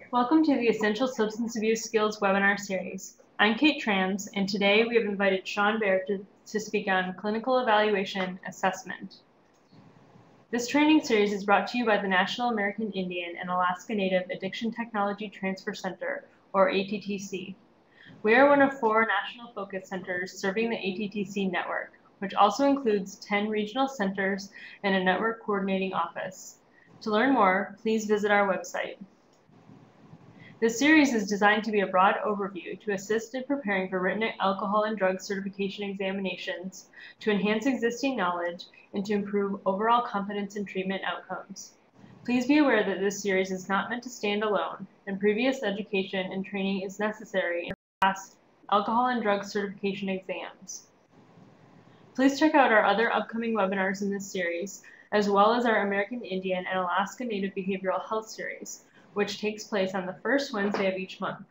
Welcome to the Essential Substance Abuse Skills webinar series. I'm Kate Trams, and today we have invited Sean Baer to speak on clinical evaluation assessment. This training series is brought to you by the National American Indian and Alaska Native Addiction Technology Transfer Center, or ATTC. We are one of 4 national focus centers serving the ATTC network, which also includes 10 regional centers and a network coordinating office. To learn more, please visit our website. This series is designed to be a broad overview to assist in preparing for written alcohol and drug certification examinations, to enhance existing knowledge, and to improve overall competence and treatment outcomes. Please be aware that this series is not meant to stand alone, and previous education and training is necessary to pass alcohol and drug certification exams. Please check out our other upcoming webinars in this series, as well as our American Indian and Alaska Native Behavioral Health series, which takes place on the first Wednesday of each month.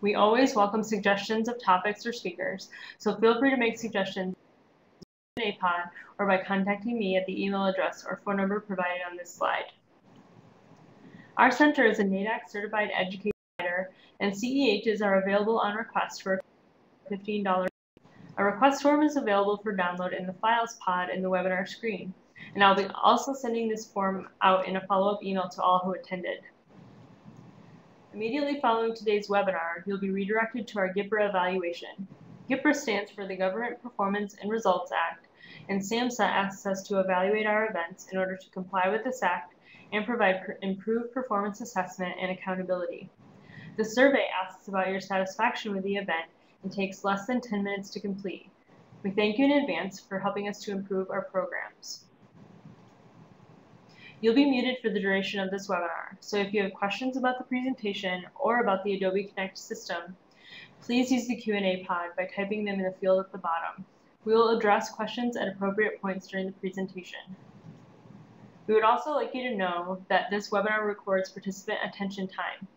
We always welcome suggestions of topics or speakers, so feel free to make suggestions in the pod or by contacting me at the email address or phone number provided on this slide. Our center is a NADAC certified education provider, and CEHs are available on request for $15. A request form is available for download in the Files pod in the webinar screen, and I'll be also sending this form out in a follow-up email to all who attended. Immediately following today's webinar, you'll be redirected to our GPRA evaluation. GPRA stands for the Government Performance and Results Act, and SAMHSA asks us to evaluate our events in order to comply with this act and provide improved performance assessment and accountability. The survey asks about your satisfaction with the event and takes less than 10 minutes to complete. We thank you in advance for helping us to improve our programs. You'll be muted for the duration of this webinar, so if you have questions about the presentation or about the Adobe Connect system, please use the Q&A pod by typing them in the field at the bottom. We will address questions at appropriate points during the presentation. We would also like you to know that this webinar records participant attention time.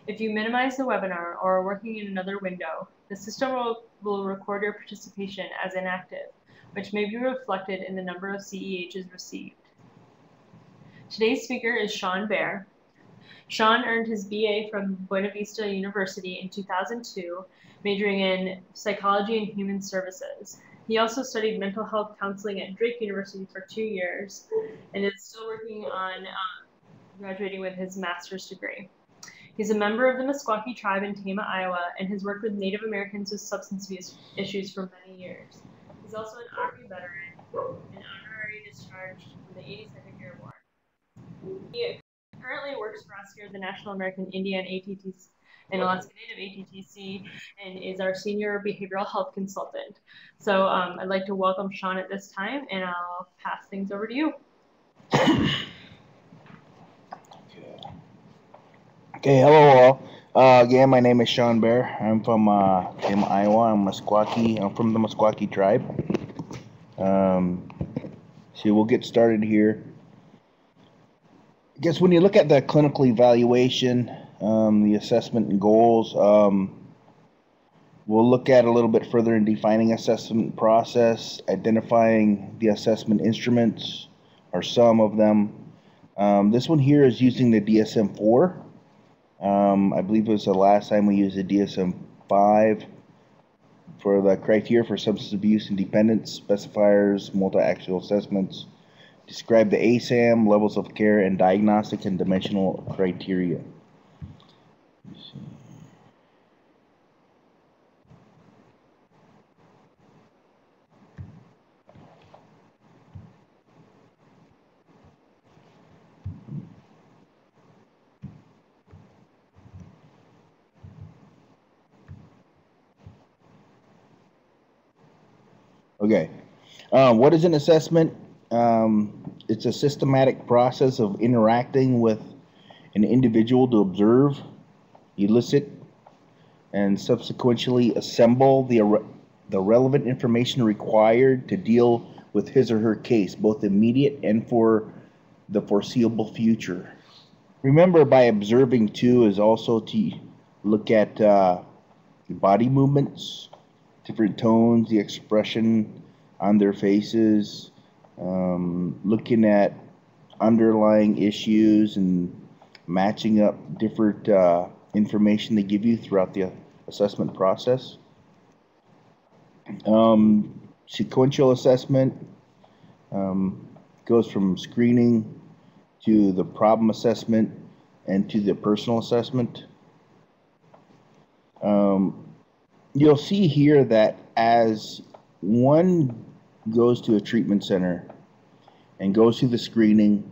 If you minimize the webinar or are working in another window, the system will record your participation as inactive, which may be reflected in the number of CEHs received. Today's speaker is Sean Baer. Sean earned his BA from Buena Vista University in 2002, majoring in psychology and human services. He also studied mental health counseling at Drake University for 2 years and is still working on graduating with his master's degree. He's a member of the Meskwaki tribe in Tama, Iowa, and has worked with Native Americans with substance abuse issues for many years. He's also an Army veteran and honorary discharged from the 82nd Airborne. He currently works for us here at the National American Indian ATTC and Alaska Native ATTC and is our senior behavioral health consultant. So I'd like to welcome Sean at this time, and I'll pass things over to you. Okay, hello all. Again, my name is Sean Baer. I'm from Tama, Iowa. I'm Meskwaki. I'm from the Meskwaki tribe. So we'll get started here. I guess when you look at the clinical evaluation, the assessment and goals, we'll look at a little bit further in defining assessment process, identifying the assessment instruments, or some of them. This one here is using the DSM-4. I believe it was the last time we used the DSM-5 for the criteria for substance abuse and dependence, specifiers, multi-axial assessments. Describe the ASAM, levels of care, and diagnostic and dimensional criteria. Okay, what is an assessment? It's a systematic process of interacting with an individual to observe, elicit, and subsequently assemble the relevant information required to deal with his or her case, both immediate and for the foreseeable future. Remember, by observing too is also to look at body movements, different tones, the expression on their faces, looking at underlying issues and matching up different information they give you throughout the assessment process. Sequential assessment goes from screening to the problem assessment and to the personal assessment. You'll see here that as one goes to a treatment center and goes through the screening,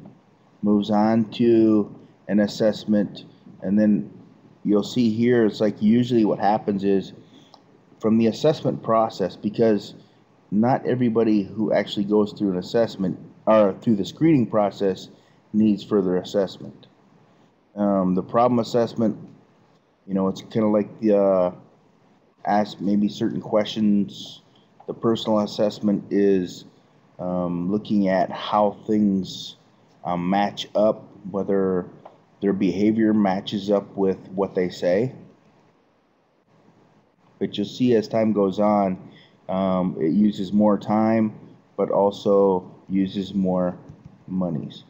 moves on to an assessment, and then you'll see here it's like usually what happens is from the assessment process, because not everybody who actually goes through an assessment or through the screening process needs further assessment. The problem assessment, it's kind of like the ask maybe certain questions. The personal assessment is looking at how things match up, whether their behavior matches up with what they say. But you'll see as time goes on, it uses more time, but also uses more monies.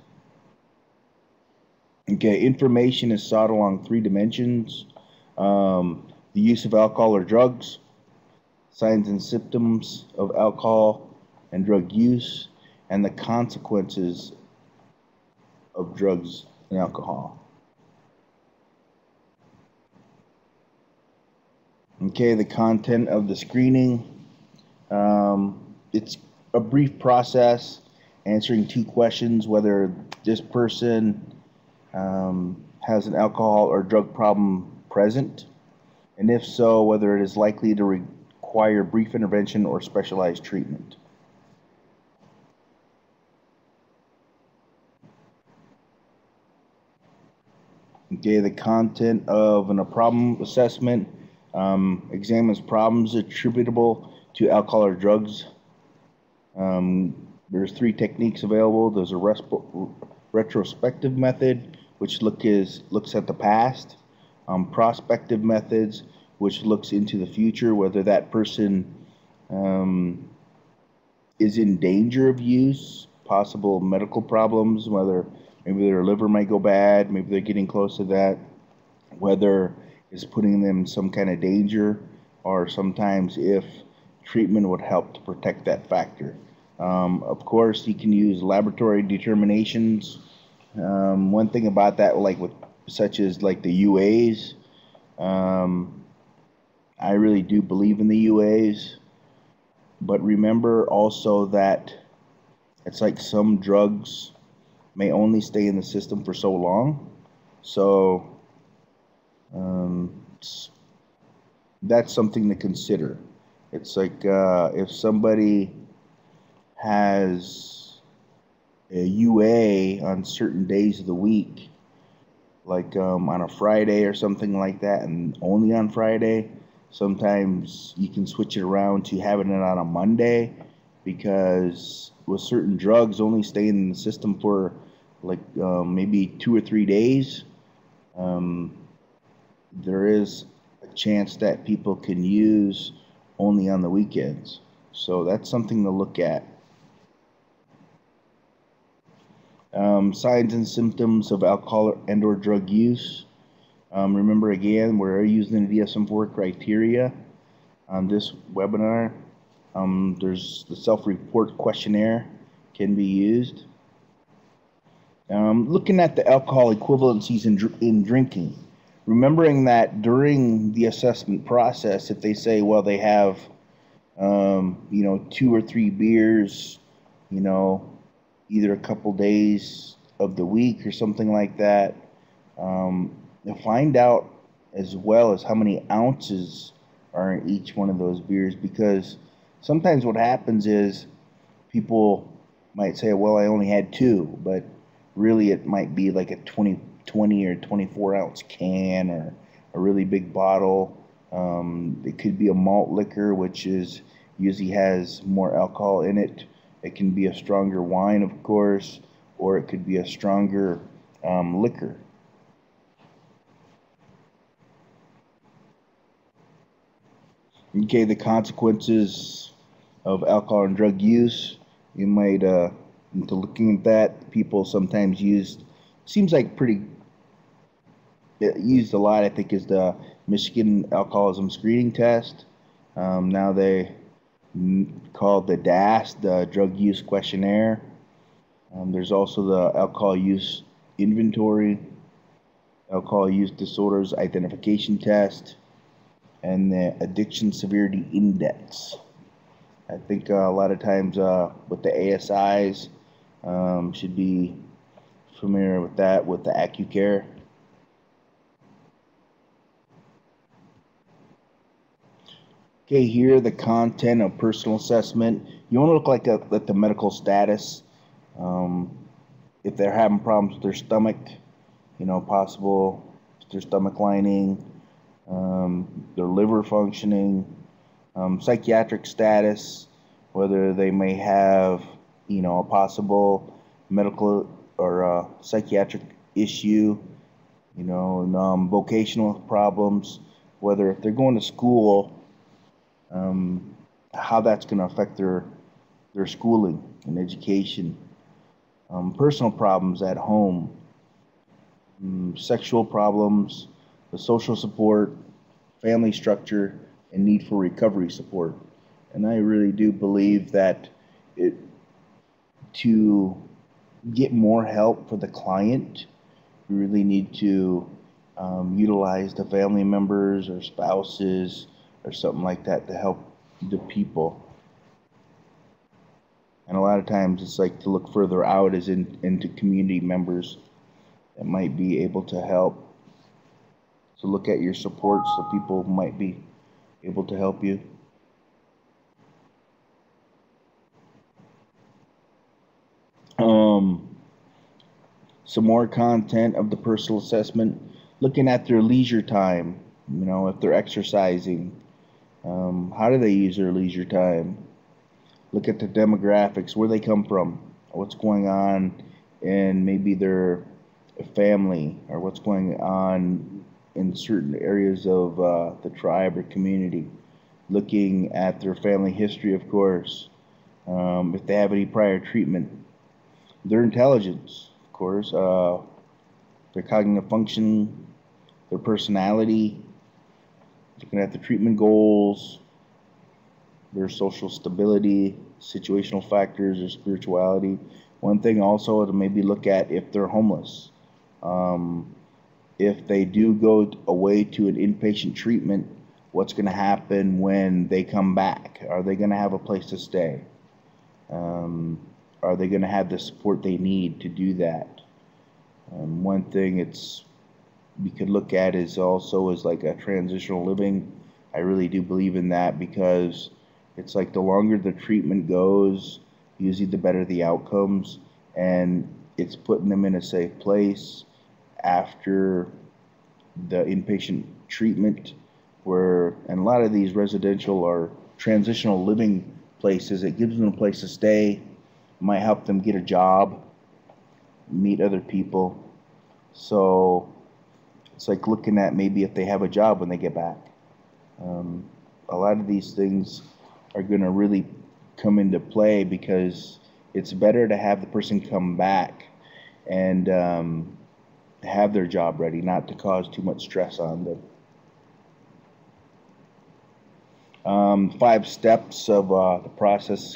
Okay, information is sought along 3 dimensions. The use of alcohol or drugs, signs and symptoms of alcohol and drug use, and the consequences of drugs and alcohol. Okay, the content of the screening. It's a brief process answering 2 questions, whether this person has an alcohol or drug problem present, and if so, whether it is likely to require brief intervention or specialized treatment. Okay, the content of a problem assessment examines problems attributable to alcohol or drugs. There's 3 techniques available. There's a retrospective method, which looks at the past. Prospective methods, which looks into the future, whether that person is in danger of use, possible medical problems, whether maybe their liver might go bad, maybe they're getting close to that, whether it's putting them in some kind of danger, or sometimes if treatment would help to protect that factor. Of course, you can use laboratory determinations. One thing about that, such as like the UAs, I really do believe in the UAs, but remember also that it's like some drugs may only stay in the system for so long, so that's something to consider. It's like if somebody has a UA on certain days of the week, like on a Friday or something like that, and only on Friday, sometimes you can switch it around to having it on a Monday, because with certain drugs only staying in the system for maybe 2 or 3 days, there is a chance that people can use only on the weekends. So that's something to look at. Signs and symptoms of alcohol and or drug use. Remember again, we're using the DSM-4 criteria on this webinar. There's the self-report questionnaire can be used. Looking at the alcohol equivalencies in drinking. Remembering that during the assessment process, if they say, well, they have, 2 or 3 beers, either a couple days of the week or something like that, you'll find out as well as how many ounces are in each one of those beers, because sometimes what happens is people might say, well, I only had 2, but really it might be like a 20 or 24 ounce can, or a really big bottle. It could be a malt liquor, which usually has more alcohol in it. It can be a stronger wine, of course, or it could be a stronger liquor. Okay, the consequences of alcohol and drug use. You might, into looking at that, people sometimes use, seems like pretty used a lot, I think, is the Michigan Alcoholism Screening Test. Now they call the DAS, the Drug Use Questionnaire. There's also the Alcohol Use Inventory, Alcohol Use Disorders Identification Test, and the Addiction Severity Index. I think a lot of times with the ASIs, should be familiar with that, with the AccuCare. Okay, here the content of personal assessment. You want to look like the medical status. If they're having problems with their stomach, possible their stomach lining, their liver functioning, psychiatric status, whether they may have, a possible medical or psychiatric issue, vocational problems, whether if they're going to school, how that's going to affect their schooling and education, personal problems at home, sexual problems, the social support, family structure, and need for recovery support. And I really do believe that to get more help for the client, you really need to utilize the family members or spouses or something like that to help the people. And a lot of times it's like to look further out as into community members that might be able to help. So look at your supports, so people might be able to help you. Some more content of the personal assessment, looking at their leisure time, if they're exercising, how do they use their leisure time? Look at the demographics, where they come from, what's going on in maybe their family, or what's going on in certain areas of the tribe or community. Looking at their family history, of course, if they have any prior treatment, their intelligence, of course, their cognitive function, their personality, looking at the treatment goals, their social stability, situational factors, their spirituality. One thing also to maybe look at if they're homeless. If they do go away to an inpatient treatment, what's going to happen when they come back? Are they going to have a place to stay? Are they going to have the support they need to do that? One thing we could look at is also is like a transitional living. I really do believe in that, because it's like the longer the treatment goes, usually the better the outcomes, and it's putting them in a safe place after the inpatient treatment, and a lot of these residential or transitional living places, it gives them a place to stay, might help them get a job, meet other people. So it's like looking at maybe if they have a job when they get back. A lot of these things are going to really come into play, because it's better to have the person come back and have their job ready, not to cause too much stress on them. 5 steps of the process.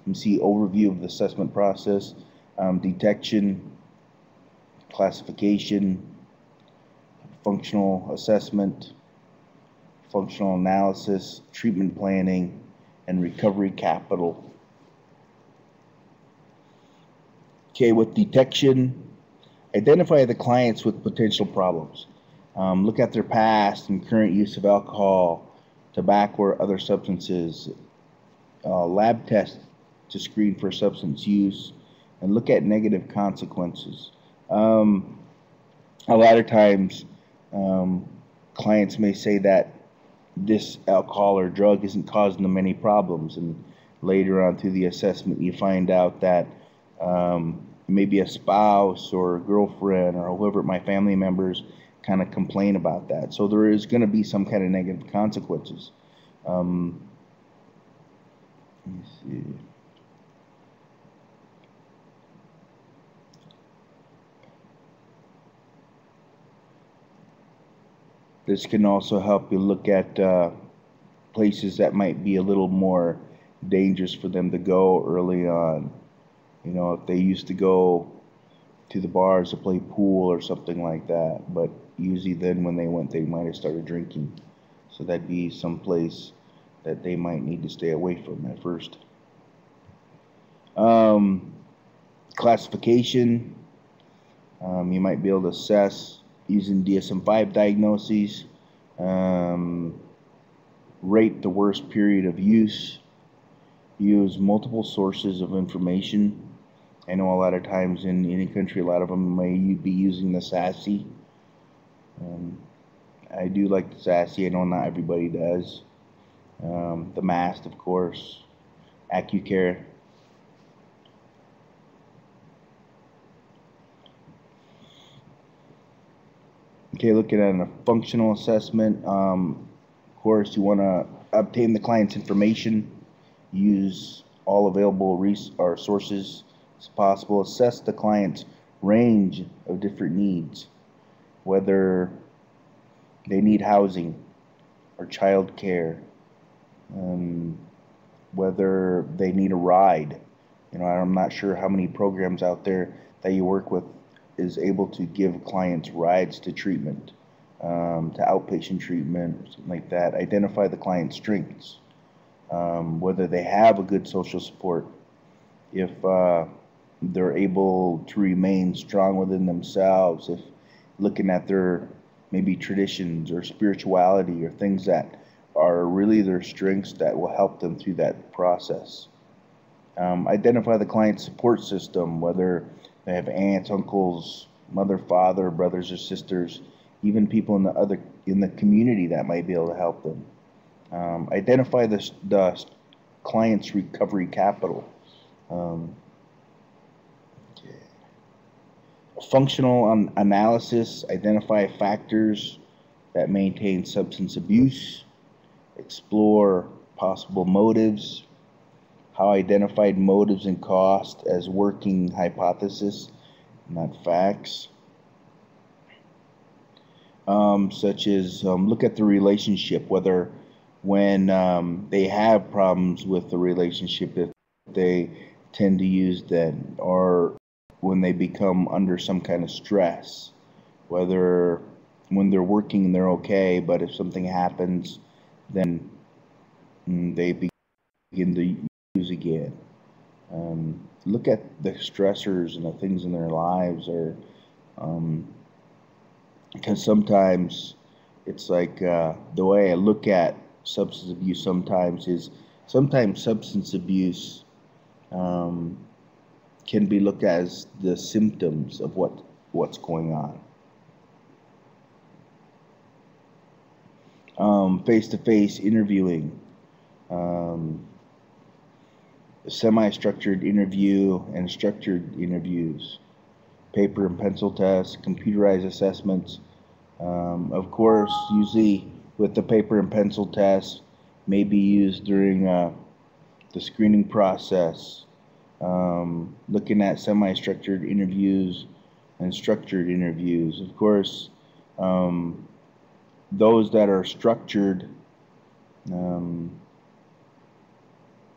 You see overview of the assessment process, detection, classification, functional assessment, functional analysis, treatment planning, and recovery capital. Okay, with detection, identify the clients with potential problems. Look at their past and current use of alcohol, tobacco, or other substances. Lab test to screen for substance use, and look at negative consequences. A lot of times, clients may say that this alcohol or drug isn't causing them any problems, and later on through the assessment you find out that maybe a spouse or a girlfriend or whoever, my family members, kind of complain about that. So there is going to be some kind of negative consequences. Let me see. This can also help you look at places that might be a little more dangerous for them to go early on. You know, if they used to go to the bars to play pool or something like that, but usually then when they went, they might have started drinking. So that'd be some place that they might need to stay away from at first. Classification, you might be able to assess using DSM-5 diagnoses, rate the worst period of use, use multiple sources of information. I know a lot of times in any country, a lot of them may be using the SASE. I do like the SASE. I know not everybody does. The MAST, of course, AccuCare. Okay, looking at a functional assessment. Of course, you want to obtain the client's information, use all available sources as possible, assess the client's range of different needs, whether they need housing or child care, whether they need a ride. You know, I'm not sure how many programs out there that you work with is able to give clients rides to treatment, to outpatient treatment, something like that. Identify the client's strengths, whether they have a good social support, if they're able to remain strong within themselves, if looking at their maybe traditions or spirituality or things that are really their strengths that will help them through that process. Identify the client's support system, whether they have aunts, uncles, mother, father, brothers or sisters, even people in the community that might be able to help them. Identify the client's recovery capital. Functional analysis, identify factors that maintain substance abuse, explore possible motives, how identified motives and cost as working hypothesis, not facts. Such as look at the relationship, whether when they have problems with the relationship, if they tend to use that, or when they become under some kind of stress, whether when they're working they're okay, but if something happens, then they begin to use again. Look at the stressors and the things in their lives, or because sometimes it's like the way I look at substance abuse sometimes is substance abuse can be looked at as the symptoms of what's going on. Face-to-face interviewing, semi-structured interview and structured interviews, paper and pencil tests, computerized assessments. Of course, usually with the paper and pencil test may be used during the screening process. Looking at semi-structured interviews and structured interviews. Of course, those that are structured,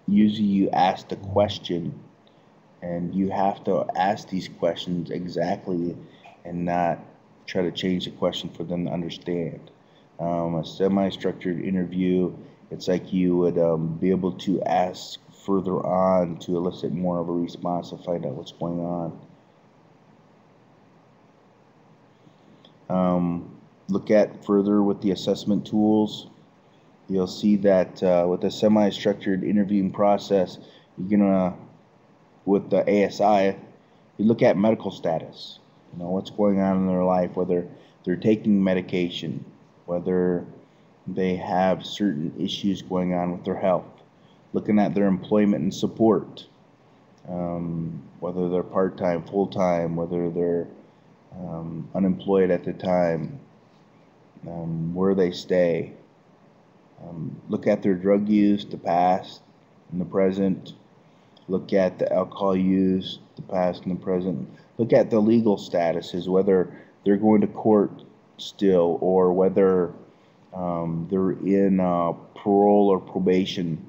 usually you ask the question, and you have to ask these questions exactly and not try to change the question for them to understand. A semi-structured interview, it's like you would be able to ask further on to elicit more of a response to find out what's going on. Look at further with the assessment tools. You'll see that with the semi-structured interviewing process, you're gonna, with the ASI, you look at medical status. You know, what's going on in their life, whether they're taking medication, whether they have certain issues going on with their health. Looking at their employment and support, whether they're part-time, full-time, whether they're unemployed at the time, where they stay. Look at their drug use, the past and the present. Look at the alcohol use, the past and the present. Look at the legal statuses, whether they're going to court still, or whether they're in parole or probation.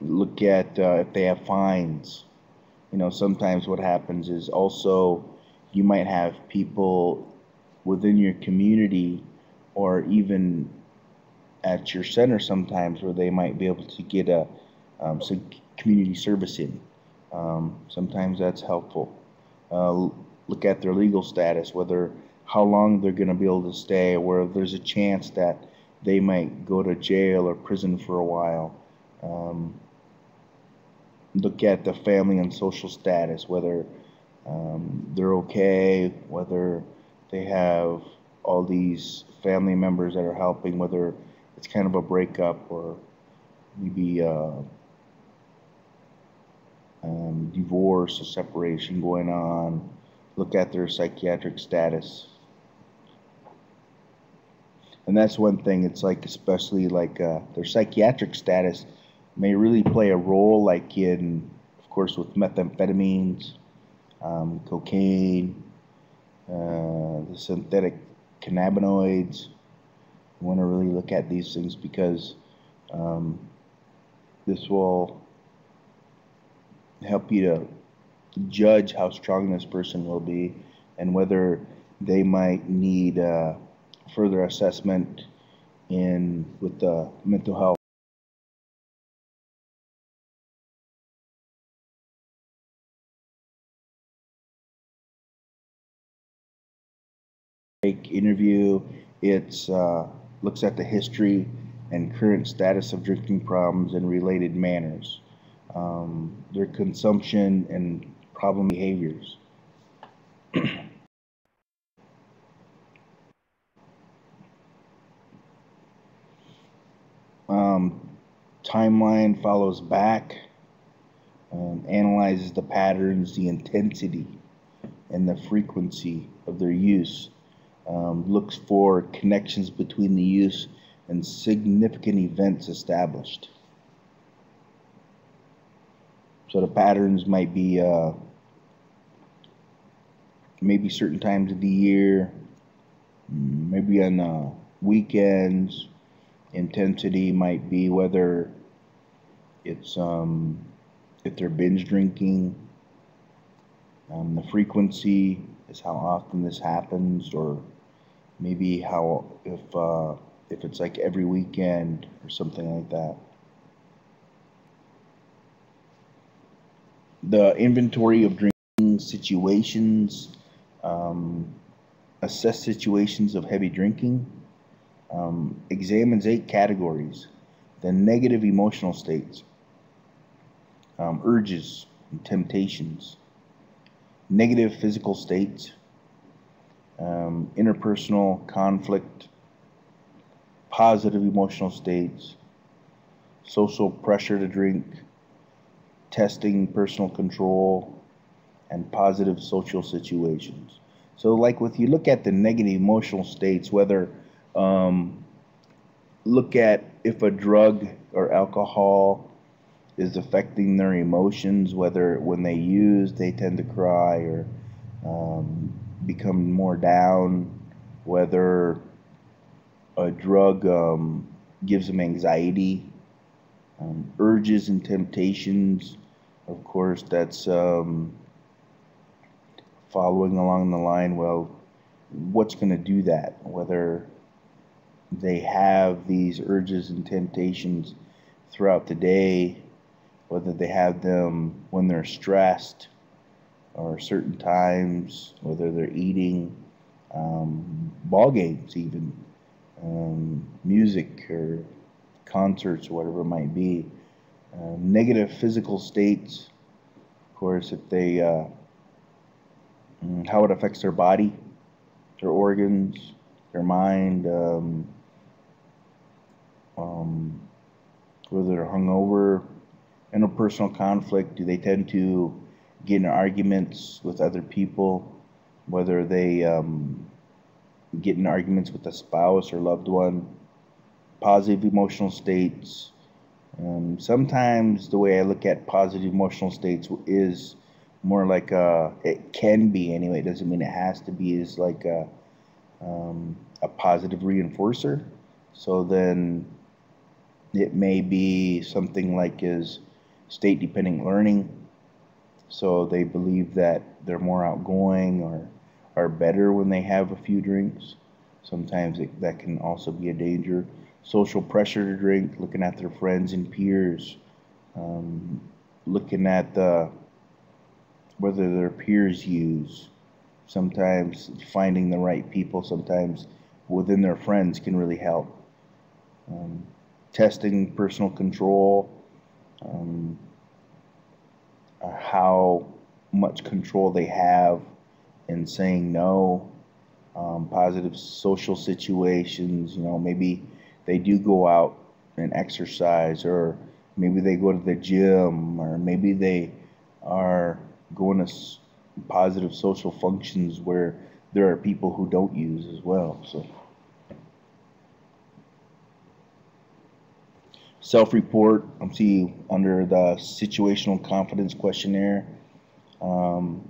Look at if they have fines. Sometimes what happens is also you might have people within your community or even at your center sometimes where they might be able to get some community service in. Sometimes that's helpful. Look at their legal status, whether how long they're going to be able to stay, or where there's a chance that they might go to jail or prison for a while. Look at the family and social status, whether they're okay, whether they have all these family members that are helping, whether it's kind of a breakup or maybe divorce or separation going on. Look at their psychiatric status. And that's one thing, it's like, especially like their psychiatric status may really play a role, like in, of course, with methamphetamines, cocaine, the synthetic cannabinoids. You want to really look at these things because this will help you to judge how strong this person will be and whether they might need further assessment with the mental health. Interview. It's looks at the history and current status of drinking problems and related manners, their consumption and problem behaviors. Timeline follows back, analyzes the patterns, the intensity, and the frequency of their use. Looks for connections between the use and significant events established. So the patterns might be maybe certain times of the year, maybe on weekends. Intensity might be whether it's if they're binge drinking. The frequency is how often this happens, or maybe how if it's like every weekend or something like that. The inventory of drinking situations, assess situations of heavy drinking, examines 8 categories: the negative emotional states, urges and temptations, negative physical states, interpersonal conflict, positive emotional states, social pressure to drink, testing personal control, and positive social situations. So like if you look at the negative emotional states, whether look at if a drug or alcohol is affecting their emotions, whether when they use they tend to cry or become more down, whether a drug gives them anxiety, urges and temptations. Of course, that's following along the line, well, what's going to do that? Whether they have these urges and temptations throughout the day, whether they have them when they're stressed or certain times, whether they're eating, ball games even, music or concerts or whatever it might be. Negative physical states, of course, if they, how it affects their body, their organs, their mind, whether they're hungover, interpersonal conflict, do they tend to get in arguments with other people, whether they get in arguments with a spouse or loved one, positive emotional states. Sometimes the way I look at positive emotional states is more like it can be anyway. It doesn't mean it has to be. Is like a positive reinforcer. So then it may be something like is state dependent learning. So they believe that they're more outgoing or are better when they have a few drinks. Sometimes that can also be a danger. Social pressure to drink, looking at their friends and peers, um, looking at whether their peers use. Sometimes finding the right people, sometimes within their friends, can really help. Um, Testing personal control, um, how much control they have in saying no, positive social situations. Maybe they do go out and exercise, or maybe they go to the gym, or maybe they are going to positive social functions where there are people who don't use as well. So, self-report, I'm seeing under the situational confidence questionnaire. Um,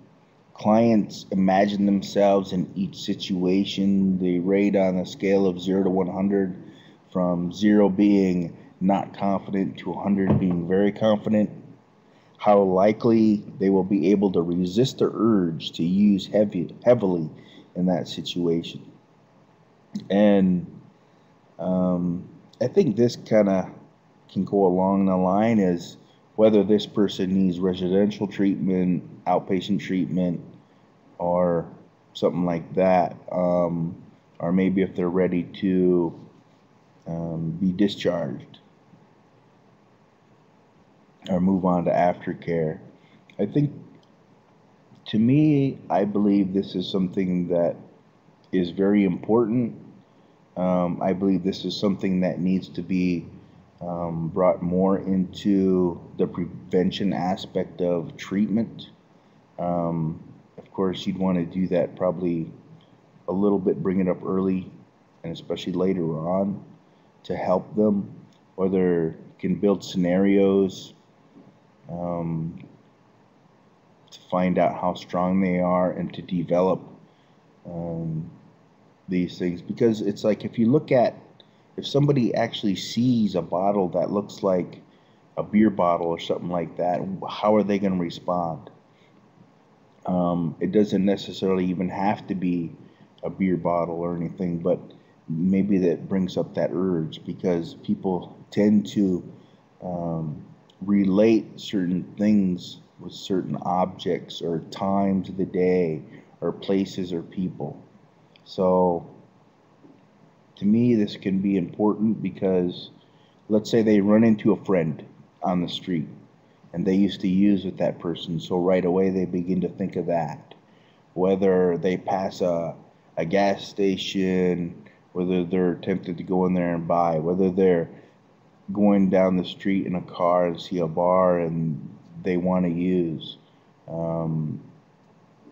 Clients imagine themselves in each situation. They rate on a scale of 0 to 100, from 0 being not confident to 100 being very confident. How likely they will be able to resist the urge to use heavily in that situation. And I think this kind of can go along the line is whether this person needs residential treatment, outpatient treatment, or something like that, or maybe if they're ready to be discharged or move on to aftercare. I think, to me, I believe this is something that is very important. I believe this is something that needs to be brought more into the prevention aspect of treatment. Of course, you'd want to do that probably a little bit, bring it up early and especially later on to help them, whether you can build scenarios to find out how strong they are and to develop um, these things. Because it's like if somebody actually sees a bottle that looks like a beer bottle or something like that, how are they going to respond? It doesn't necessarily even have to be a beer bottle or anything, but maybe that brings up that urge because people tend to relate certain things with certain objects or times of the day or places or people. So to me, this can be important because let's say they run into a friend on the street and they used to use with that person, so right away they begin to think of that. Whether they pass a gas station, whether they're tempted to go in there and buy, whether they're going down the street in a car and see a bar and they want to use. Um,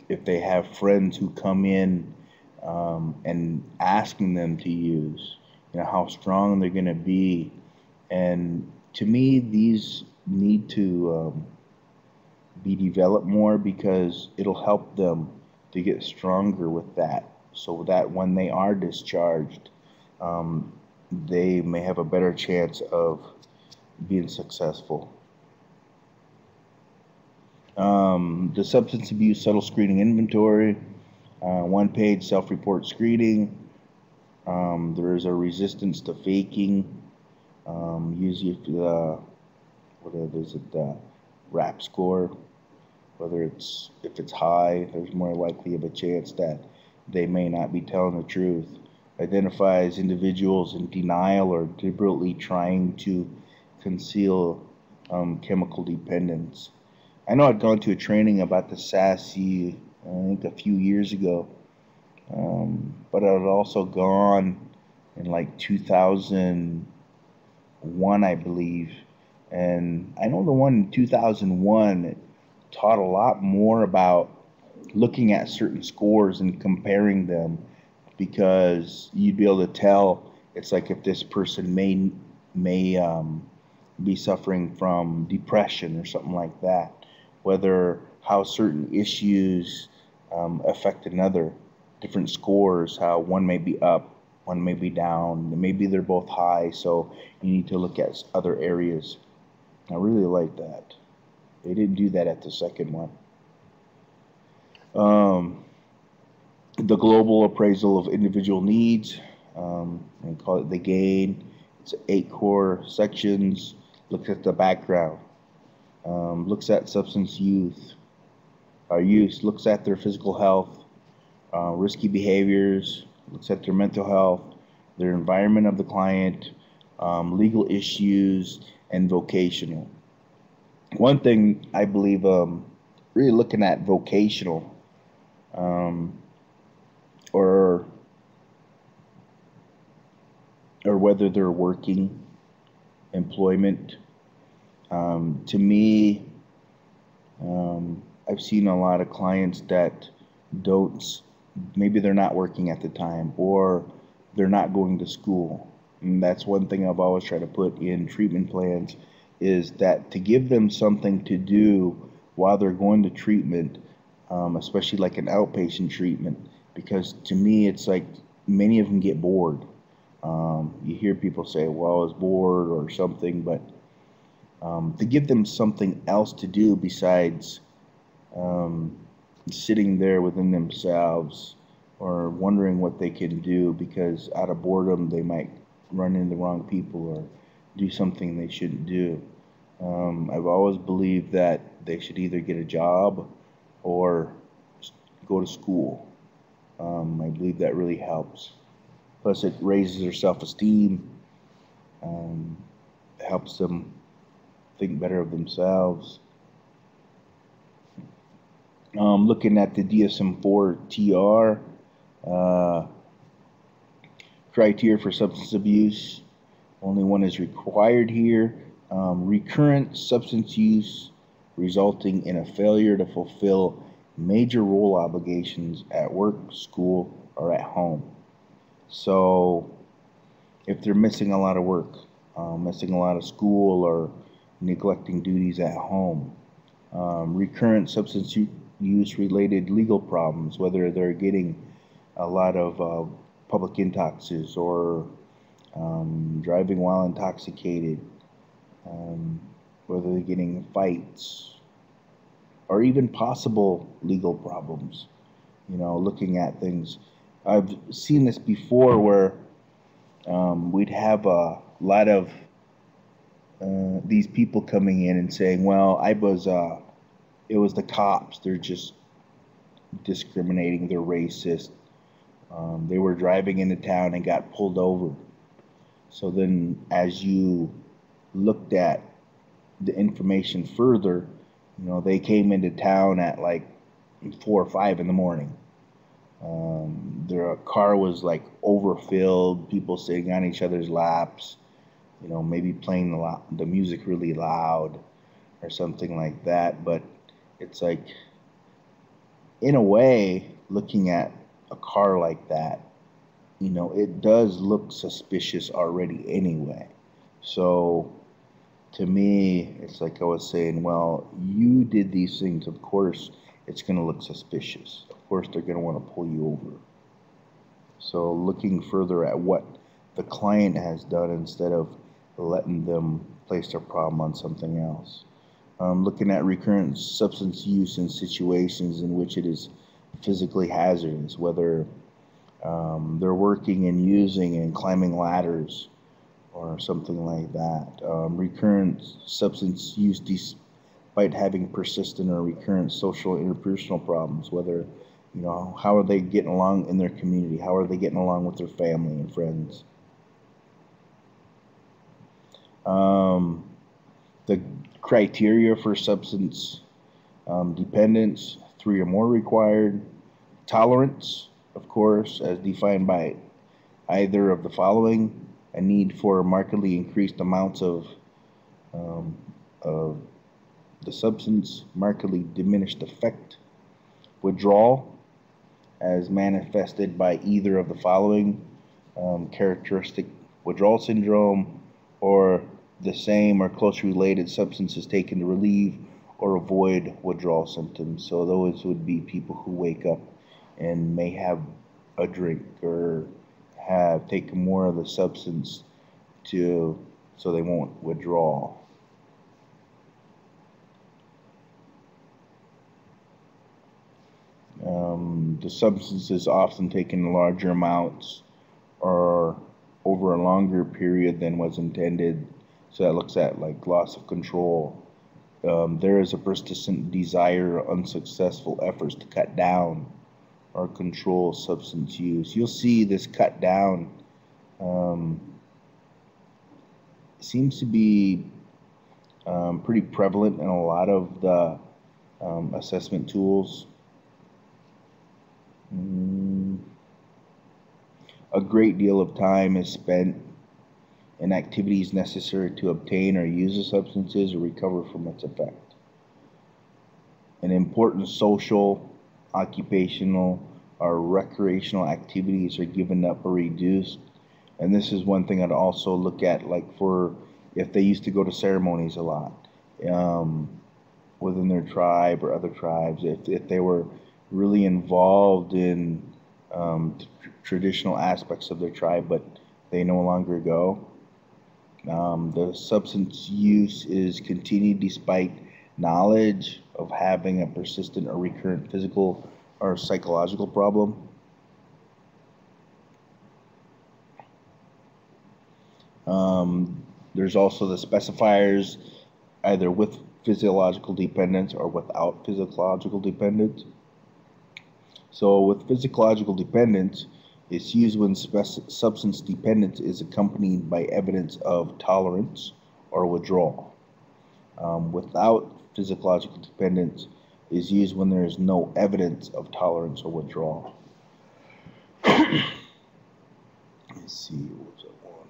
if they have friends who come in and asking them to use, how strong they're going to be. And to me, these need to be developed more because it'll help them to get stronger with that, so that when they are discharged, um, they may have a better chance of being successful. The substance abuse subtle screening inventory, one-page self-report screening. There is a resistance to faking. Usually, what is it? RAP score. Whether if it's high, there's more likely of a chance that they may not be telling the truth. Identifies individuals in denial or deliberately trying to conceal chemical dependence. I know I'd gone to a training about the SASE, I think a few years ago, but I'd also gone in like 2001, I believe. And I know the one in 2001 taught a lot more about looking at certain scores and comparing them, because you'd be able to tell. It's like if this person may be suffering from depression or something like that, whether how certain issues affect another, different scores, how one may be up, one may be down, maybe they're both high, so you need to look at other areas. I really like that. They didn't do that at the second one. The global appraisal of individual needs, and call it the GAIN. It's 8 core sections. Looks at the background, looks at substance use, looks at their physical health, risky behaviors, looks at their mental health, their environment of the client, legal issues, and vocational. One thing I believe, really looking at vocational, or whether they're working, employment. To me, I've seen a lot of clients that don't, maybe they're not working at the time, or they're not going to school. And that's one thing I've always tried to put in treatment plans, is that to give them something to do while they're going to treatment, especially like an outpatient treatment, because to me it's like many of them get bored. You hear people say, well, I was bored or something, but to give them something else to do besides sitting there within themselves or wondering what they can do, because out of boredom they might run into the wrong people or do something they shouldn't do. I've always believed that they should either get a job or go to school. I believe that really helps. Plus it raises their self-esteem, helps them think better of themselves. Looking at the DSM-4 TR, criteria for substance abuse, only one is required here. Recurrent substance use resulting in a failure to fulfill major role obligations at work, school, or at home. So if they're missing a lot of work, missing a lot of school, or neglecting duties at home. Recurrent substance use related legal problems, whether they're getting a lot of public intoxes, or driving while intoxicated, whether they're getting fights, or even possible legal problems. Looking at things. I've seen this before where we'd have a lot of these people coming in and saying, well, it was the cops, they're just discriminating, they're racist. They were driving into town and got pulled over. So then as you looked at the information further, they came into town at like 4 or 5 in the morning. Their car was like overfilled, people sitting on each other's laps, maybe playing the music really loud or something like that. But it's like, in a way, looking at a car like that, it does look suspicious already anyway. So to me, it's like I was saying, well, you did these things, of course it's going to look suspicious. Of course they're going to want to pull you over. So looking further at what the client has done instead of letting them place their problem on something else. Looking at recurrent substance use in situations in which it is physically hazardous, whether they're working and using and climbing ladders or something like that. Recurrent substance use despite having persistent or recurrent social interpersonal problems, whether, how are they getting along in their community? How are they getting along with their family and friends? The criteria for substance dependence, 3 or more required. Tolerance, of course, as defined by either of the following: a need for markedly increased amounts of the substance, markedly diminished effect. Withdrawal, as manifested by either of the following characteristic: withdrawal syndrome, or the same or closely related substances taken to relieve or avoid withdrawal symptoms. So those would be people who wake up and may have a drink or have taken more of the substance so they won't withdraw. The substance is often taken in larger amounts or over a longer period than was intended. So that looks at like loss of control. There is a persistent desire or unsuccessful efforts to cut down or control substance use. You'll see this cut down seems to be pretty prevalent in a lot of the assessment tools. A great deal of time is spent in activities necessary to obtain or use the substances or recover from its effect. And important social, occupational, or recreational activities are given up or reduced. And this is one thing I'd also look at, like for if they used to go to ceremonies a lot within their tribe or other tribes, if they were really involved in traditional aspects of their tribe, but they no longer go. The substance use is continued despite knowledge of having a persistent or recurrent physical or psychological problem. There's also the specifiers, either with physiological dependence or without physiological dependence. So with physiological dependence, it's used when substance dependence is accompanied by evidence of tolerance or withdrawal. Without physiological dependence is used when there is no evidence of tolerance or withdrawal. Let's see, what was that one?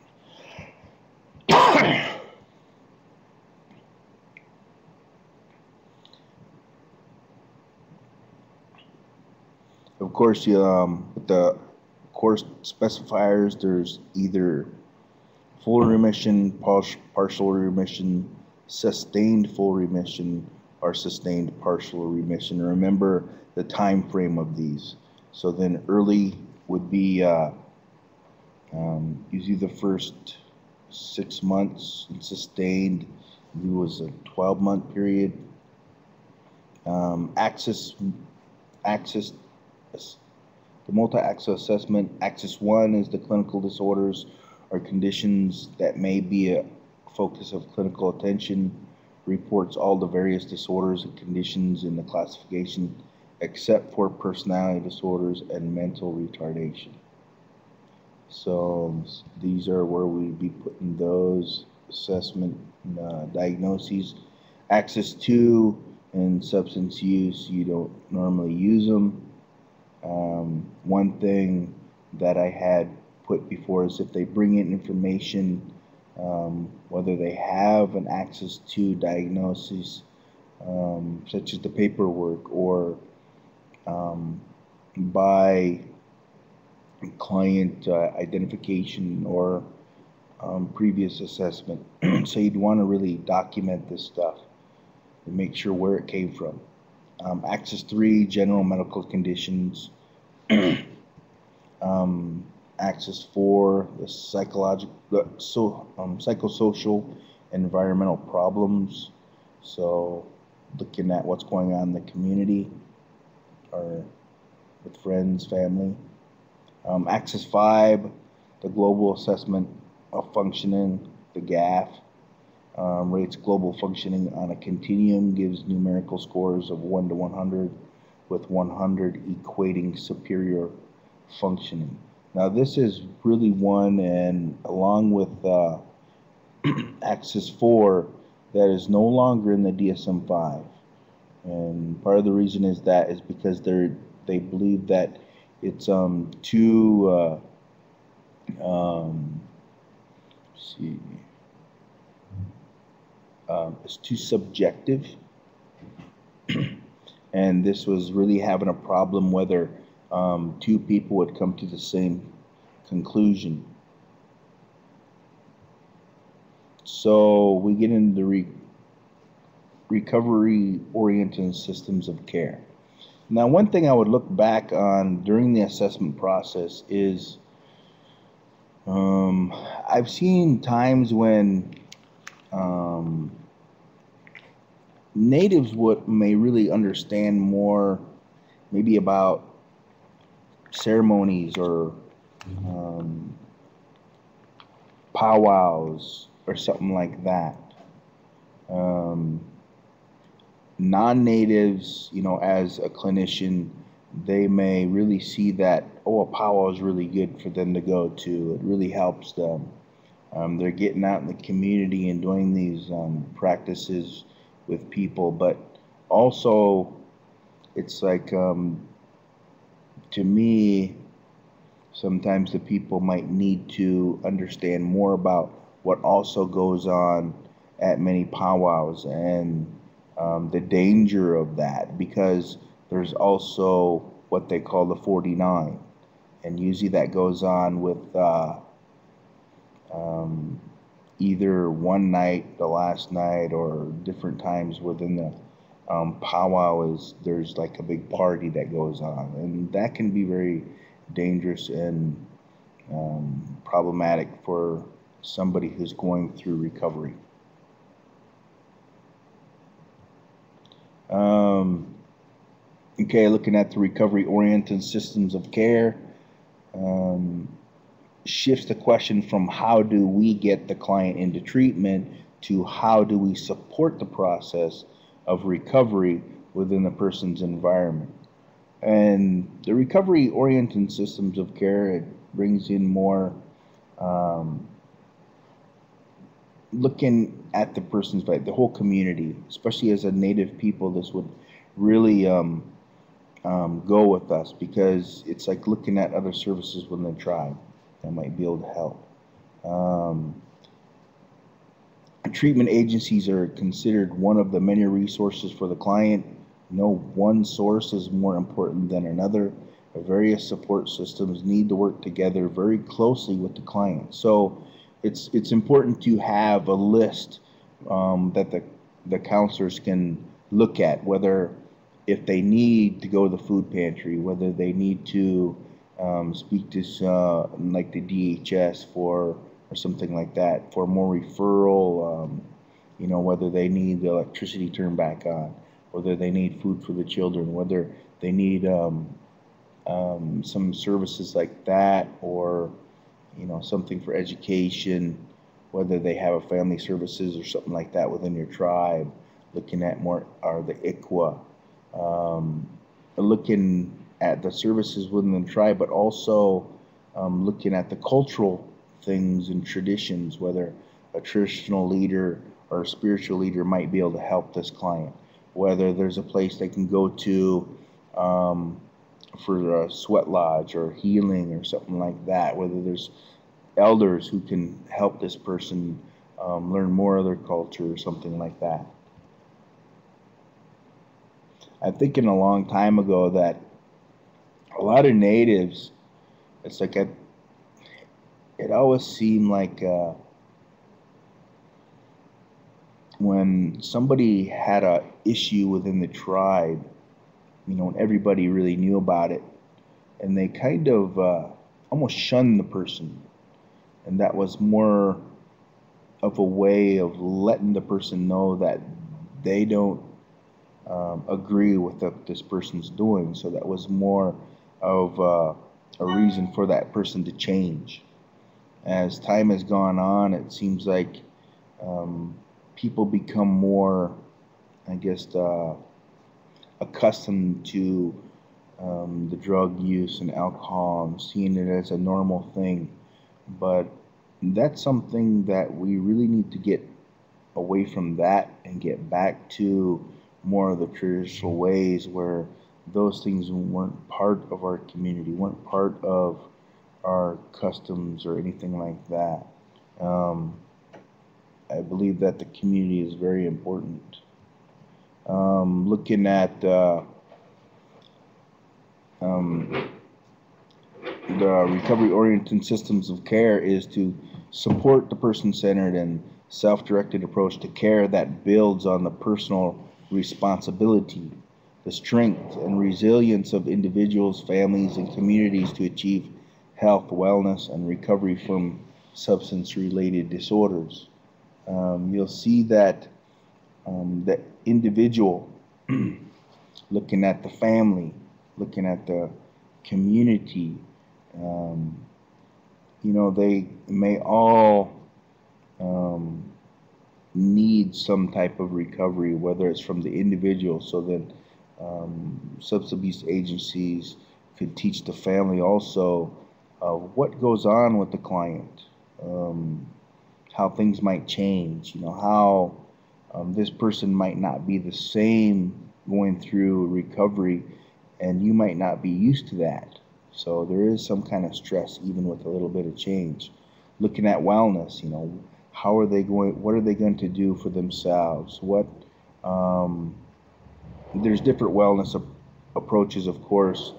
Of course, with the course specifiers, there's either full remission, partial remission, sustained full remission, or sustained partial remission. Remember the time frame of these. So then early would be usually the first 6 months, and sustained was a 12-month period. The multi-axis assessment, axis 1 is the clinical disorders or conditions that may be a focus of clinical attention, reports all the various disorders and conditions in the classification except for personality disorders and mental retardation. So these are where we'd be putting those assessment diagnoses. Axis 2 in substance use, you don't normally use them. One thing that I had put before is if they bring in information, whether they have an Axis 2 diagnosis, such as the paperwork, or by client identification or previous assessment. So you'd want to really document this stuff and make sure where it came from. Axis 3, general medical conditions. Axis 4, the psychosocial environmental problems. So looking at what's going on in the community or with friends, family. Axis 5, the global assessment of functioning, the GAF. Rates global functioning on a continuum, gives numerical scores of 1 to 100, with 100 equating superior functioning. Now this is really one, and along with Axis 4, that is no longer in the DSM-5. And part of the reason is because they believe that it's too it's too subjective. And this was really having a problem whether two people would come to the same conclusion. So we get into recovery-oriented systems of care. Now, one thing I would look back on during the assessment process is I've seen times when natives may really understand more, maybe about ceremonies or powwows or something like that. Non-natives, as a clinician, they may really see that, oh, a powwow is really good for them to go to. It really helps them. They're getting out in the community and doing these practices with people, but also it's like, to me, sometimes the people might need to understand more about what also goes on at many powwows and the danger of that, because there's also what they call the 49, and usually that goes on with either one night, the last night, or different times within the powwow. There's like a big party that goes on, and that can be very dangerous and problematic for somebody who's going through recovery. Okay, looking at the recovery-oriented systems of care, shifts the question from how do we get the client into treatment to how do we support the process of recovery within the person's environment. And the recovery-oriented systems of care, it brings in more looking at the person's, the whole community, especially as a native people. This would really go with us, because it's like looking at other services within the tribe that might be able to help. Treatment agencies are considered one of the many resources for the client. No one source is more important than another. Various support systems need to work together very closely with the client. So it's important to have a list that the counselors can look at, whether if they need to go to the food pantry, whether they need to speak to like the DHS or something like that for more referral, whether they need the electricity turned back on, whether they need food for the children, whether they need some services like that, or something for education, whether they have a family services or something like that within your tribe. Looking at more are the ICWA, looking at the services within the tribe, but also looking at the cultural things and traditions, whether a traditional leader or a spiritual leader might be able to help this client, whether there's a place they can go to for a sweat lodge or healing or something like that, whether there's elders who can help this person learn more of their culture or something like that. I'm thinking a long time ago that a lot of natives, it's like it always seemed like when somebody had a issue within the tribe, and everybody really knew about it, and they kind of almost shunned the person, and that was more of a way of letting the person know that they don't agree with what this person's doing. So that was more of a reason for that person to change. As time has gone on, it seems like people become more, I guess, accustomed to the drug use and alcohol and seeing it as a normal thing. But that's something that we really need to get away from that and get back to more of the traditional ways where those things weren't part of our community, weren't part of our customs or anything like that. I believe that the community is very important. Looking at the recovery-oriented systems of care is to support the person-centered and self-directed approach to care that builds on the personal responsibility, the strength and resilience of individuals, families, and communities to achieve health, wellness, and recovery from substance-related disorders. You'll see that the individual, looking at the family, looking at the community, um, they may all need some type of recovery, whether it's from the individual, so that substance abuse agencies could teach the family also what goes on with the client, how things might change, how this person might not be the same going through recovery, and you might not be used to that. So there is some kind of stress even with a little bit of change. Looking at wellness, how are they going, what are they going to do for themselves? There's different wellness approaches, of course.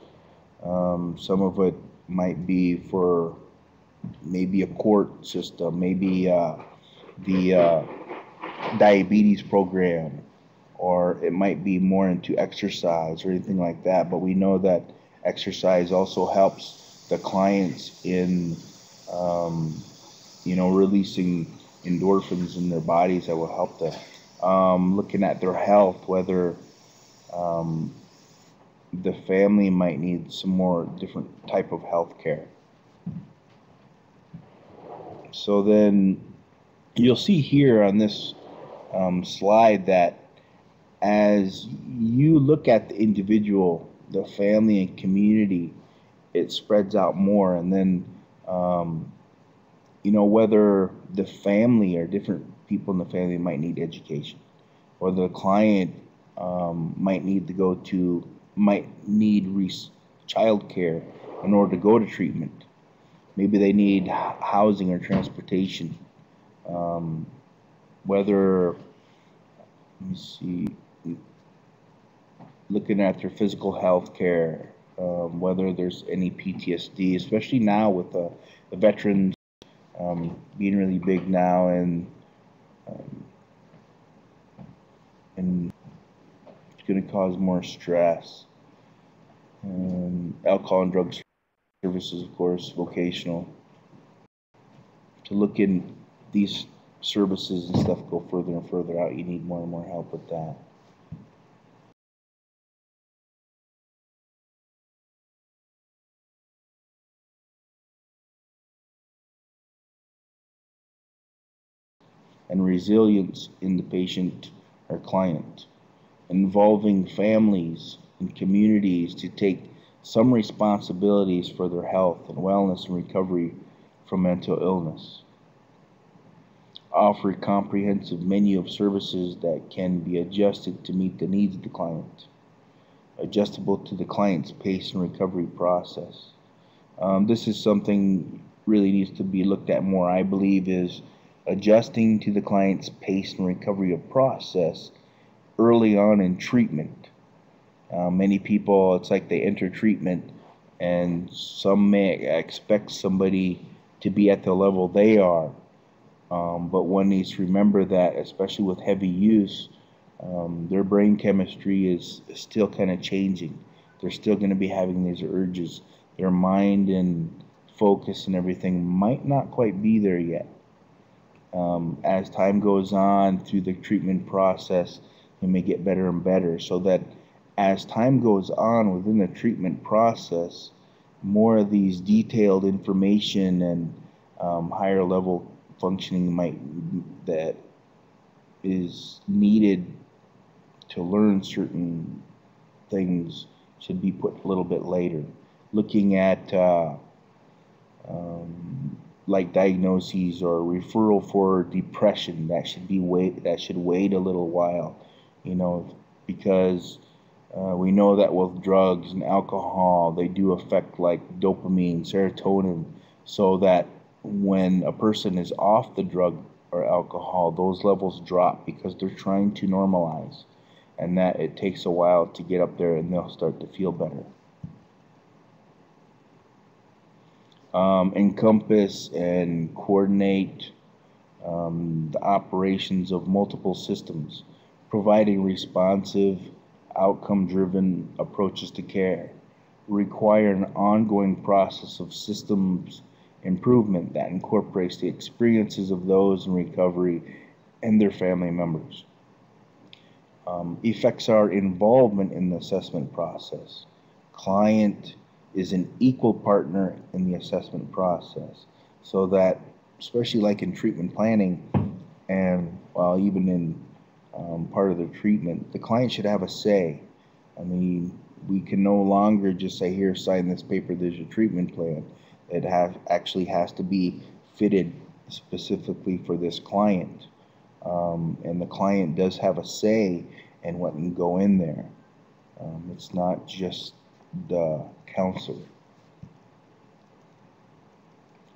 Some of it might be for maybe a court system, maybe the diabetes program, or it might be more into exercise or anything like that. But we know that exercise also helps the clients in, releasing endorphins in their bodies that will help them. Looking at their health, whether the family might need some more different type of health care. So then you'll see here on this slide that as you look at the individual, the family and community, it spreads out more. And then, whether the family or different people in the family might need education, or the client might need child care in order to go to treatment. Maybe they need housing or transportation. Let me see, looking at their physical health care, whether there's any PTSD, especially now with the veterans being really big now, and it's going to cause more stress. Alcohol and drug services, of course, vocational. To look in these services and stuff go further and further out, you need more and more help with that. And resilience in the patient or client, involving families and communities to take some responsibilities for their health and wellness and recovery from mental illness. Offer a comprehensive menu of services that can be adjusted to meet the needs of the client, adjustable to the client's pace and recovery process. This is something really needs to be looked at more, I believe, is adjusting to the client's pace and recovery of process early on in treatment. Many people, it's like they enter treatment and some may expect somebody to be at the level they are. But one needs to remember that, especially with heavy use, their brain chemistry is still kind of changing. They're still going to be having these urges. Their mind and focus and everything might not quite be there yet. As time goes on through the treatment process, it may get better and better, so that as time goes on within the treatment process, more of these detailed information and higher level functioning that is needed to learn certain things should be put a little bit later. Looking at like diagnoses or referral for depression, that should wait a little while, because we know that with drugs and alcohol, they do affect like dopamine, serotonin, so that when a person is off the drug or alcohol, those levels drop because they're trying to normalize, and that it takes a while to get up there and they'll start to feel better. Encompass and coordinate the operations of multiple systems, providing responsive, outcome-driven approaches to care, require an ongoing process of systems improvement that incorporates the experiences of those in recovery and their family members. Affects our involvement in the assessment process. Client is an equal partner in the assessment process, so that, especially like in treatment planning and even in part of the treatment, the client should have a say. I mean, we can no longer just say, here, sign this paper, there's your treatment plan. It actually has to be fitted specifically for this client. And the client does have a say in what can go in there. It's not just the counselor.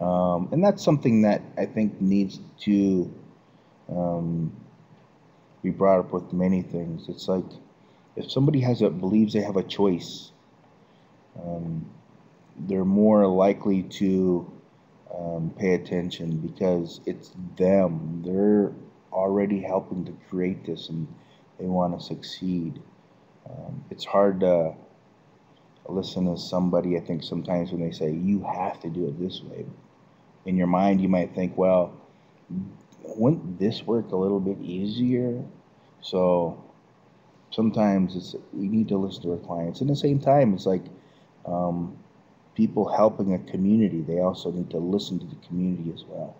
And that's something that I think needs to be brought up with many things. It's like, if somebody believes they have a choice, they're more likely to pay attention, because it's them. They're already helping to create this, and they want to succeed. It's hard to listen to somebody, I think, sometimes when they say, you have to do it this way. In your mind, you might think, well, wouldn't this work a little bit easier? So sometimes we need to listen to our clients. And at the same time, it's like people helping a community, they also need to listen to the community as well.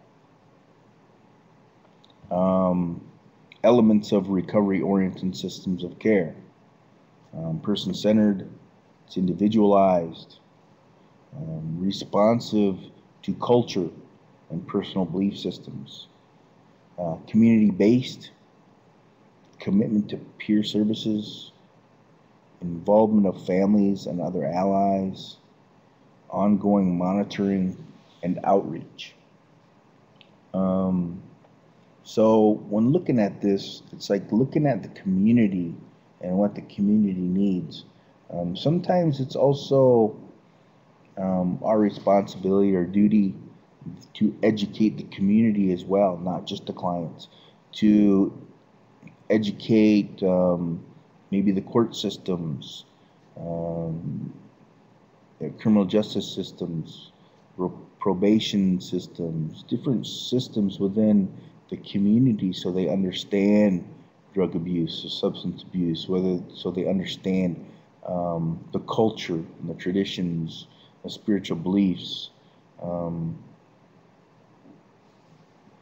Elements of recovery-oriented systems of care. Person-centered, it's individualized, responsive to culture and personal belief systems. Community-based, commitment to peer services, involvement of families and other allies, ongoing monitoring and outreach. So when looking at this, it's like looking at the community and what the community needs. Sometimes it's also our responsibility or duty to educate the community as well, not just the clients, to educate maybe the court systems, criminal justice systems, probation systems, different systems within the community, so they understand drug abuse or substance abuse, so they understand the culture and the traditions, the spiritual beliefs.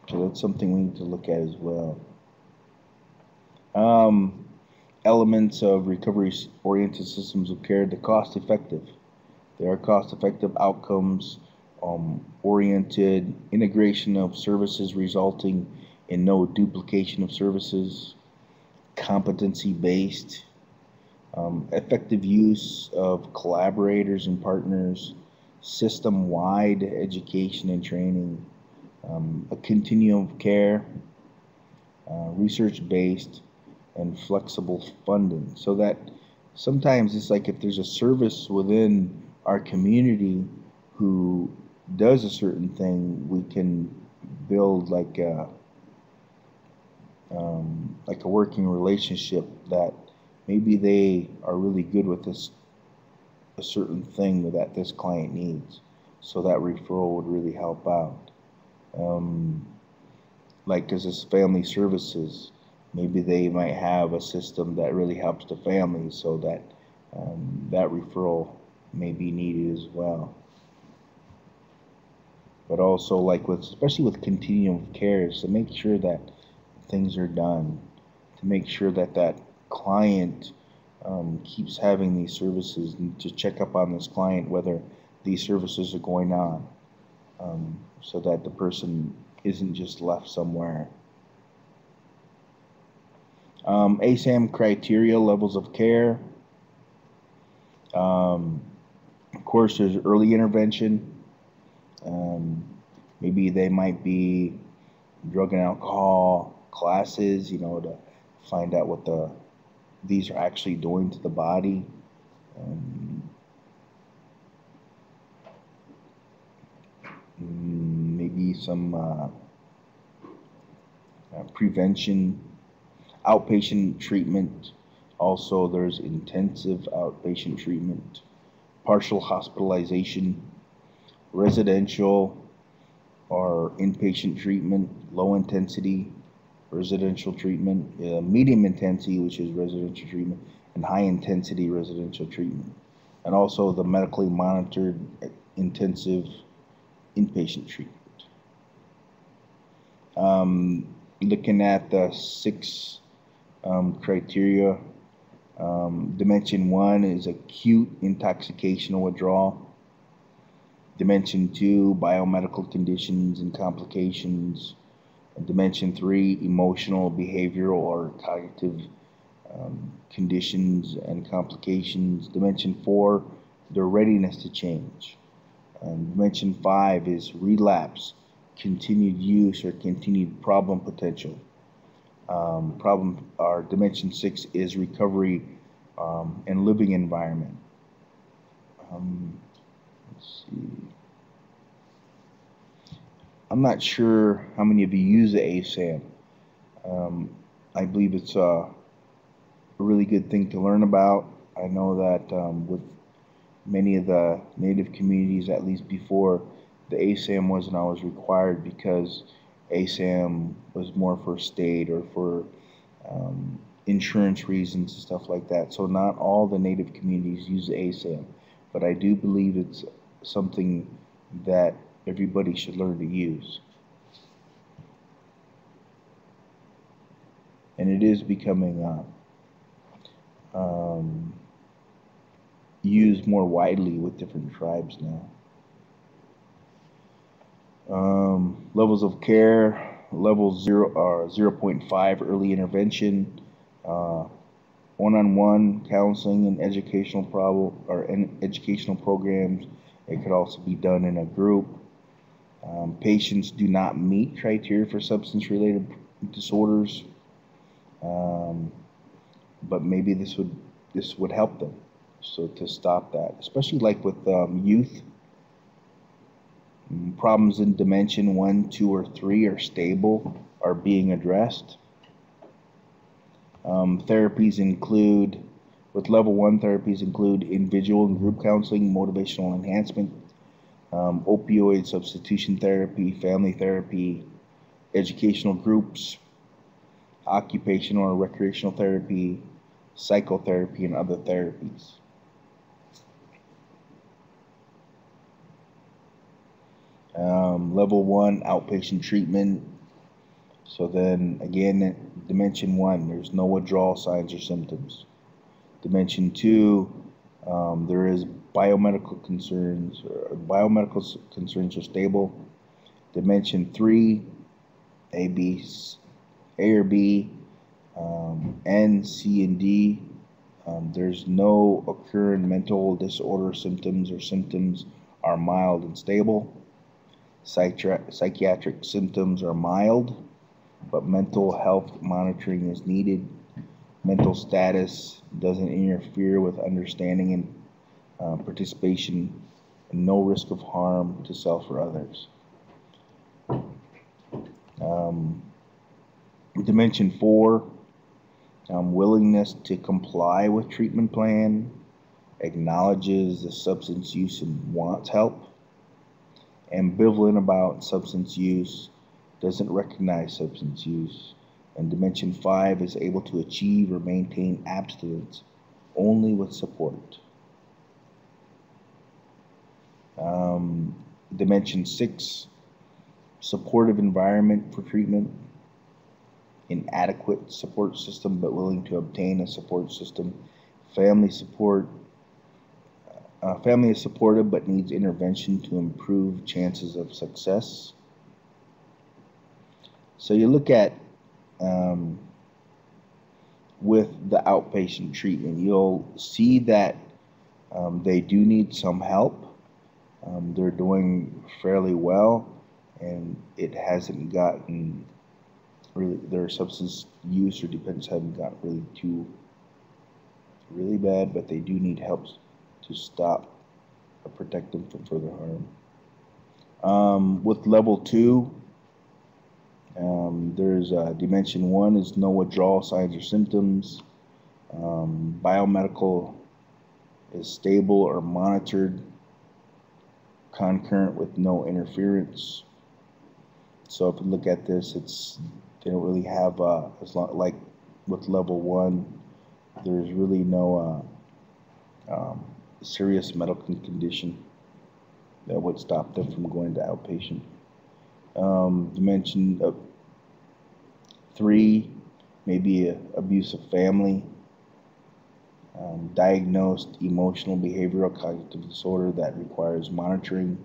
So that's something we need to look at as well. Elements of recovery-oriented systems of care, the cost-effective. There are cost-effective outcomes, oriented integration of services resulting in no duplication of services, competency-based, effective use of collaborators and partners, system-wide education and training, a continuum of care, research-based, and flexible funding. So that sometimes it's like if there's a service within our community who does a certain thing, we can build like a working relationship, that maybe they are really good with a certain thing that this client needs. So that referral would really help out. Like, because it's family services, maybe they might have a system that really helps the family, so that that referral may be needed as well. But also, like especially with continuum of care, is to make sure that things are done, to make sure that that client keeps having these services, and to check up on this client whether these services are going on, so that the person isn't just left somewhere. ASAM criteria, levels of care. Of course, there's early intervention. Maybe they might be drug and alcohol classes, to find out what these are actually doing to the body. Maybe some prevention, outpatient treatment. Also, there's intensive outpatient treatment, partial hospitalization, residential or inpatient treatment, low intensity residential treatment, medium intensity, which is residential treatment, and high intensity residential treatment. And also the medically monitored intensive inpatient treatment. Looking at the 6 criteria, dimension 1 is acute intoxication or withdrawal. Dimension 2, biomedical conditions and complications. Dimension 3, emotional, behavioral, or cognitive conditions and complications. Dimension 4, their readiness to change. Dimension 5 is relapse, continued use, or continued problem potential. Dimension 6 is recovery and living environment. Let's see. I'm not sure how many of you use the ASAM. I believe it's a really good thing to learn about. I know that with many of the Native communities, at least before, the ASAM wasn't always required because ASAM was more for state or for insurance reasons and stuff like that. So not all the Native communities use the ASAM, but I do believe it's something that everybody should learn to use. And it is becoming used more widely with different tribes now. Levels of care, level 0.5 early intervention, one-on-one counseling and educational educational programs. It could also be done in a group. Patients do not meet criteria for substance-related disorders, but maybe this would help them. So to stop that, especially like with youth, problems in dimension 1, 2, or 3 are stable, are being addressed. Therapies include, with level 1 therapies include individual and group counseling, motivational enhancement, opioid substitution therapy, family therapy, educational groups, occupational or recreational therapy, psychotherapy, and other therapies. Level 1 outpatient treatment. So then again, dimension 1, there's no withdrawal signs or symptoms. Dimension 2, there is biomedical concerns are stable. Dimension 3, A or B, N, C, and D, there's no occurring mental disorder symptoms or symptoms are mild and stable. Psychiatric symptoms are mild, but mental health monitoring is needed. Mental status doesn't interfere with understanding and participation, and no risk of harm to self or others. Dimension 4, willingness to comply with treatment plan, acknowledges the substance use and wants help. Ambivalent about substance use, doesn't recognize substance use. And dimension 5 is able to achieve or maintain abstinence only with support. Dimension 6, supportive environment for treatment, inadequate support system but willing to obtain a support system. Family support. Family is supportive but needs intervention to improve chances of success. So you look at with the outpatient treatment, you'll see that they do need some help. They're doing fairly well, and it hasn't gotten really, their substance use or dependence haven't gotten really bad, but they do need help to stop or protect them from further harm. With level 2, There's dimension 1 is no withdrawal signs or symptoms. Biomedical is stable or monitored, concurrent with no interference. So if you look at this, they don't really have like with level 1, there's really no serious medical condition that would stop them from going to outpatient. Dimension 3, maybe an abusive family, diagnosed emotional behavioral cognitive disorder that requires monitoring,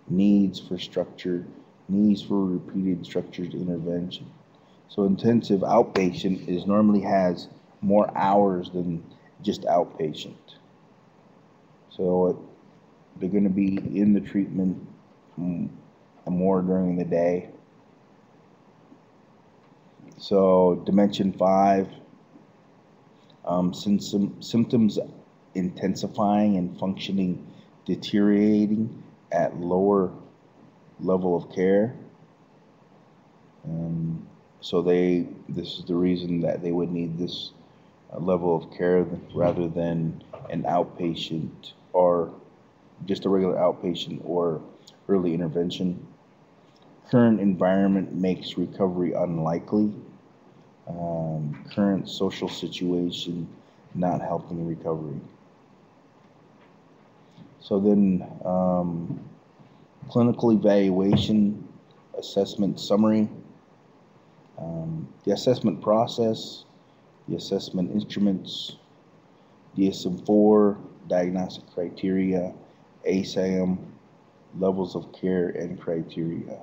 needs for repeated structured intervention. So intensive outpatient normally has more hours than just outpatient. So they're going to be in the treatment more during the day. So dimension 5, symptoms intensifying and functioning deteriorating at lower level of care. So this is the reason that they would need this level of care rather than an outpatient or just a regular outpatient or early intervention. Current environment makes recovery unlikely. Current social situation not helping recovery. So then clinical evaluation, assessment summary, the assessment process, the assessment instruments, DSM-4, diagnostic criteria, ASAM, levels of care and criteria.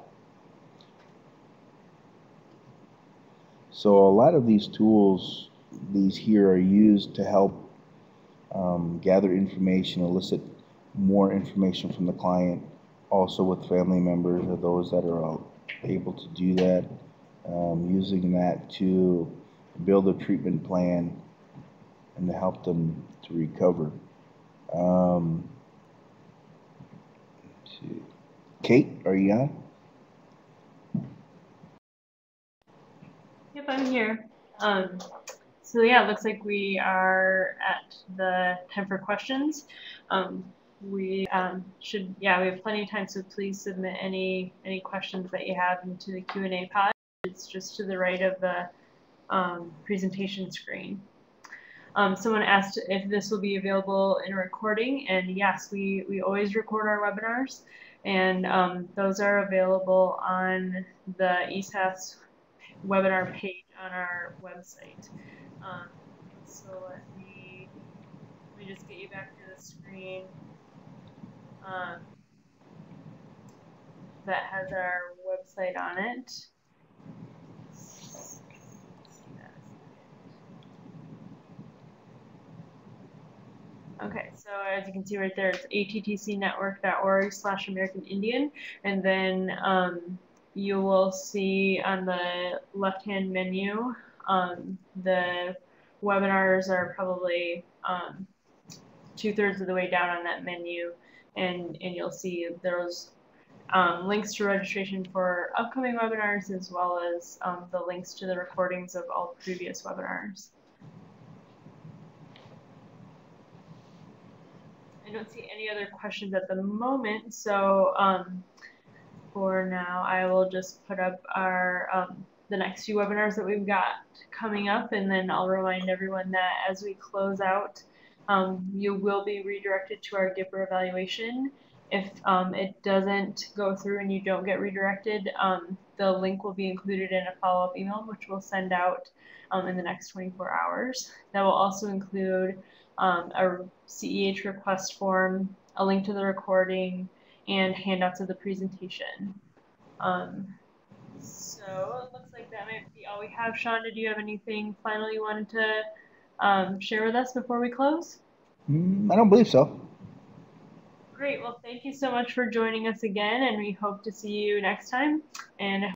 So a lot of these tools, these here are used to help gather information, elicit more information from the client, also with family members or those that are able to do that, using that to build a treatment plan and to help them to recover. Kate, are you on? Yep, I'm here. So yeah, it looks like we are at the time for questions. We we have plenty of time, so please submit any questions that you have into the Q&A pod. It's just to the right of the presentation screen. Someone asked if this will be available in a recording, and yes, we always record our webinars, and those are available on the ESAS webinar page on our website. So let me just get you back to the screen that has our website on it. Okay, so as you can see right there, it's attcnetwork.org/American Indian, and then you will see on the left-hand menu, the webinars are probably 2/3 of the way down on that menu, and you'll see those links to registration for upcoming webinars, as well as the links to the recordings of all previous webinars. I don't see any other questions at the moment, so for now I will just put up our the next few webinars that we've got coming up, and then I'll remind everyone that as we close out, you will be redirected to our GIPR evaluation. If it doesn't go through and you don't get redirected, the link will be included in a follow-up email, which we'll send out in the next 24 hours. That will also include a CEH request form, a link to the recording, and handouts of the presentation. So it looks like that might be all we have. Sean, did you have anything final you wanted to share with us before we close? I don't believe so. Great. Well, thank you so much for joining us again, and we hope to see you next time. And